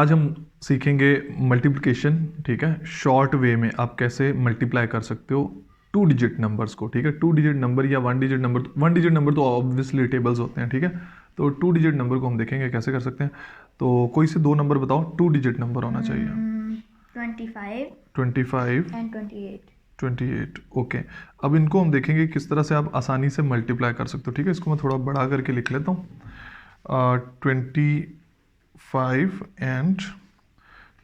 आज हम सीखेंगे मल्टीप्लिकेशन। ठीक है, शॉर्ट वे में आप कैसे मल्टीप्लाई कर सकते हो 2 डिजिट नंबर्स को। ठीक है, 2 डिजिट नंबर या 1 डिजिट नंबर, 1 डिजिट नंबर तो ऑब्वियसली टेबल्स होते हैं। ठीक है, तो 2 डिजिट नंबर को हम देखेंगे कैसे कर सकते हैं। तो कोई से दो नंबर बताओ, 2 डिजिट नंबर होना चाहिए। 25 25 and 28. 28। ओके, अब इनको हम देखेंगे किस तरह से आप आसानी से मल्टीप्लाई कर सकते हो। ठीक है, इसको मैं थोड़ा बड़ा करके लिख लेता हूँ। 25 एंड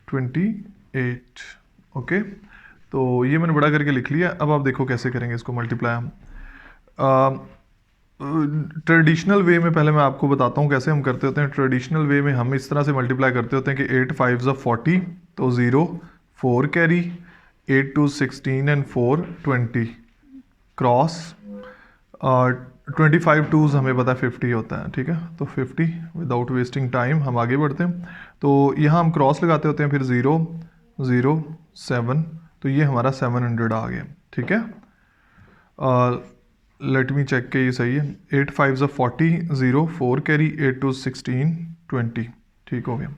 28। ओके, तो ये मैंने बड़ा करके लिख लिया। अब आप देखो कैसे करेंगे इसको मल्टीप्लाई हम। ट्रेडिशनल वे में पहले मैं आपको बताता हूँ कैसे हम करते होते हैं। ट्रेडिशनल वे में हम इस तरह से मल्टीप्लाई करते होते हैं कि 8 5 40, तो 0 4 कैरी, 8 2 16 एंड 4 20 क्रॉस। 25 टूज हमें पता है 50 होता है। ठीक है, तो 50 विदाउट वेस्टिंग टाइम हम आगे बढ़ते हैं। तो यहाँ हम क्रॉस लगाते होते हैं, फिर 0 0 7, तो ये हमारा 700 आ गया। ठीक है, लेट मी चेक के ये सही है। 8 5 40, 0 4 कैरी, 8 2 16 20, ठीक हो गया।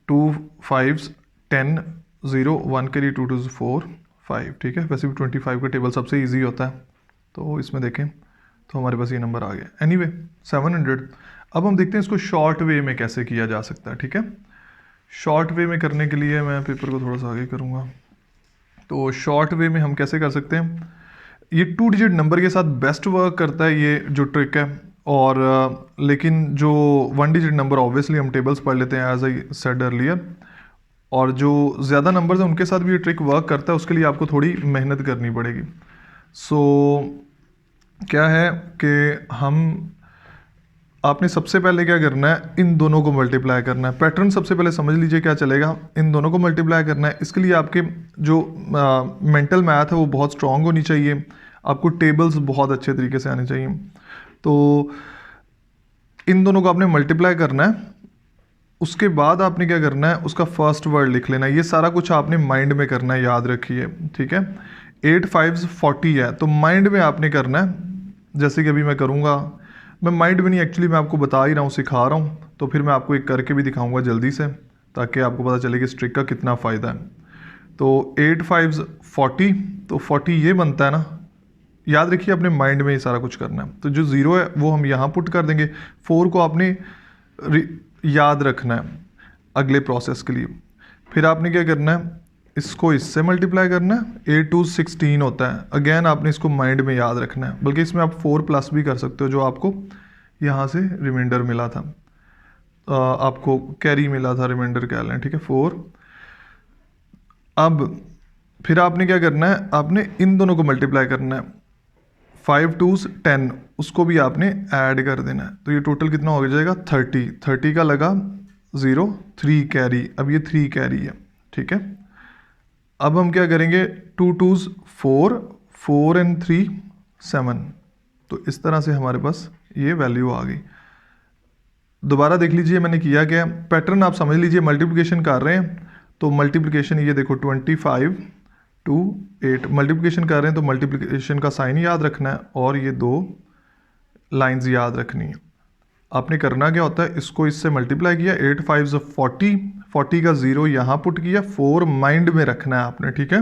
2 5 10, 0 1 कैरी, 2 2 4 5। ठीक है, वैसे भी 25 का टेबल सबसे ईजी होता है, तो इसमें देखें तो हमारे पास ये नंबर आ गया। एनीवे 700। अब हम देखते हैं इसको शॉर्ट वे में कैसे किया जा सकता है। ठीक है, शॉर्ट वे में करने के लिए मैं पेपर को थोड़ा सा आगे करूँगा। तो शॉर्ट वे में हम कैसे कर सकते हैं, ये 2 डिजिट नंबर के साथ बेस्ट वर्क करता है ये जो ट्रिक है। और लेकिन जो 1 डिजिट नंबर ऑब्वियसली हम टेबल्स पढ़ लेते हैं एज आई सेड अर्लियर, और जो ज़्यादा नंबर्स हैं उनके साथ भी ये ट्रिक वर्क करता है। उसके लिए आपको थोड़ी मेहनत करनी पड़ेगी। सो क्या है कि आपने सबसे पहले क्या करना है, इन दोनों को मल्टीप्लाई करना है। पैटर्न सबसे पहले समझ लीजिए क्या चलेगा। इन दोनों को मल्टीप्लाई करना है, इसके लिए आपके जो मेंटल मैथ है वो बहुत स्ट्रांग होनी चाहिए। आपको टेबल्स बहुत अच्छे तरीके से आने चाहिए। तो इन दोनों को आपने मल्टीप्लाई करना है। उसके बाद आपने क्या करना है, उसका फर्स्ट वर्ड लिख लेना है। ये सारा कुछ आपने माइंड में करना है, याद रखिए। ठीक है, 8 5 40 है, तो माइंड में आपने करना है। जैसे कि अभी मैं करूँगा, मैं माइंड में नहीं, एक्चुअली मैं आपको बता ही रहा हूँ, सिखा रहा हूँ, तो फिर मैं आपको एक करके भी दिखाऊंगा जल्दी से, ताकि आपको पता चले कि इस ट्रिक का कितना फ़ायदा है। तो 8 5 40, तो 40 ये बनता है ना। याद रखिए अपने माइंड में ये सारा कुछ करना है। तो जो ज़ीरो है वो हम यहाँ पुट कर देंगे। 4 को आपने याद रखना है अगले प्रोसेस के लिए। फिर आपने क्या करना है, इसको इससे मल्टीप्लाई करना है। 8 2 16 होता है, अगेन आपने इसको माइंड में याद रखना है। बल्कि इसमें आप 4 प्लस भी कर सकते हो, जो आपको यहाँ से रिमाइंडर मिला था, आपको कैरी मिला था, रिमाइंडर कह लें। ठीक है, 4। अब फिर आपने क्या करना है, आपने इन दोनों को मल्टीप्लाई करना है। 5 2 10, उसको भी आपने ऐड कर देना है। तो ये टोटल कितना हो जाएगा, 30। 30 का लगा 0 3 कैरी, अब ये 3 कैरी है। ठीक है, अब हम क्या करेंगे, 2 2 4, 4 एंड 3 7। तो इस तरह से हमारे पास ये वैल्यू आ गई। दोबारा देख लीजिए मैंने किया क्या, पैटर्न आप समझ लीजिए। मल्टीप्लिकेशन कर रहे हैं तो मल्टीप्लिकेशन ये देखो 25 टू 8, मल्टीप्लिकेशन कर रहे हैं तो मल्टीप्लिकेशन का साइन याद रखना है, और ये दो लाइंस याद रखनी है। आपने करना क्या होता है, इसको इससे मल्टीप्लाई किया, 8 5 40, 40 का 0 यहाँ पुट किया, 4 माइंड में रखना है आपने। ठीक है,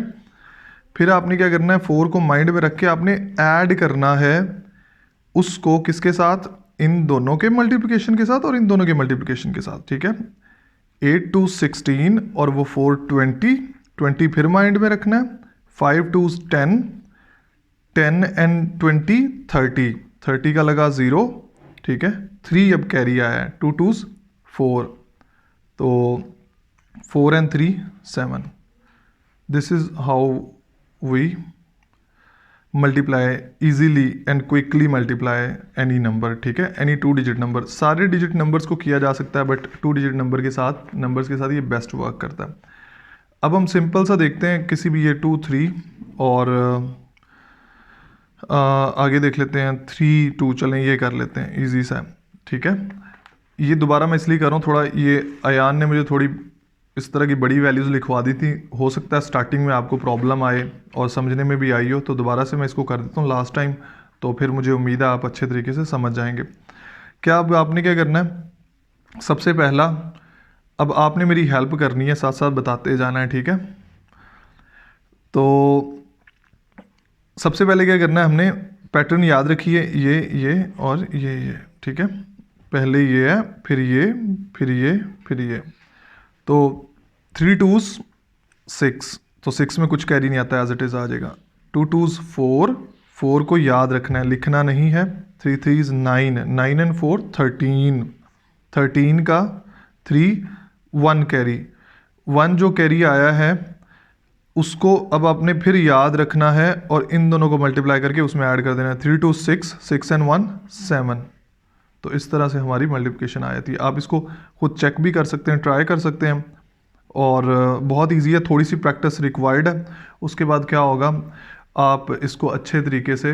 फिर आपने क्या करना है, 4 को माइंड में रख के आपने ऐड करना है उसको किसके साथ, इन दोनों के मल्टीप्लिकेशन के साथ और इन दोनों के मल्टीप्लिकेशन के साथ। ठीक है, 8 2 16 और वो 4 20, 20 फिर माइंड में रखना है। 5 2 10, 10 एंड 20 30, 30 का लगा 0। ठीक है, 3 अब कैरी आया है, 2 2 4, तो 4 and 3 7। This is how we multiply easily and quickly multiply any number. ठीक है, एनी 2 डिजिट नंबर। सारे डिजिट नंबर्स को किया जा सकता है, बट 2 डिजिट नंबर्स के साथ ये बेस्ट वर्क करता है। अब हम सिंपल सा देखते हैं किसी भी, ये 2 3 और आगे देख लेते हैं 3 2, चलें ये कर लेते हैं, ईजी सा है। ठीक है, ये दोबारा मैं इसलिए कर रहा हूँ, थोड़ा ये अयान ने मुझे थोड़ी इस तरह की बड़ी वैल्यूज़ लिखवा दी थी। हो सकता है स्टार्टिंग में आपको प्रॉब्लम आए और समझने में भी आई हो, तो दोबारा से मैं इसको कर देता हूँ लास्ट टाइम, तो फिर मुझे उम्मीद है आप अच्छे तरीके से समझ जाएंगे। क्या अब आपने क्या करना है, सबसे पहला अब आपने मेरी हेल्प करनी है, साथ साथ बताते जाना है, ठीक है। तो सबसे पहले क्या करना है, हमने पैटर्न याद रखिए, ये और ये, ठीक है। पहले ये है, फिर ये, फिर ये, फिर ये। तो 3 2s 6, तो 6 में कुछ कैरी नहीं आता, एज इट इज़ आ जाएगा। 2 2s 4, 4 को याद रखना है, लिखना नहीं है। 3 3s 9, 9 एंड 4 13, 13 का 3 1 कैरी, 1 जो कैरी आया है उसको अब आपने फिर याद रखना है और इन दोनों को मल्टीप्लाई करके उसमें ऐड कर देना है। 3 2 6, 6 एंड 1 7। तो इस तरह से हमारी मल्टीप्लिकेशन आ जाती है। आप इसको खुद चेक भी कर सकते हैं, ट्राई कर सकते हैं, और बहुत इजी है, थोड़ी सी प्रैक्टिस रिक्वायर्ड है। उसके बाद क्या होगा, आप इसको अच्छे तरीके से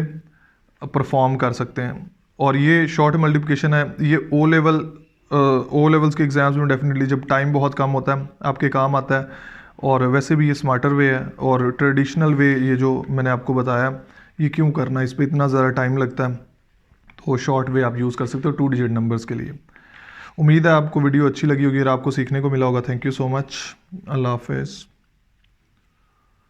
परफॉर्म कर सकते हैं। और ये शॉर्ट मल्टीप्लिकेशन है, ये ओ लेवल्स के एग्ज़ाम्स में डेफिनेटली जब टाइम बहुत कम होता है आपके काम आता है। और वैसे भी ये स्मार्टर वे है, और ट्रेडिशनल वे ये जो मैंने आपको बताया ये क्यों करना, इस पर इतना ज़्यादा टाइम लगता है, तो शॉर्ट वे आप यूज़ कर सकते हो 2 डिजिट नंबर्स के लिए। उम्मीद है आपको वीडियो अच्छी लगी होगी और आपको सीखने को मिला होगा। Thank you so much. अल्लाह हाफिज़।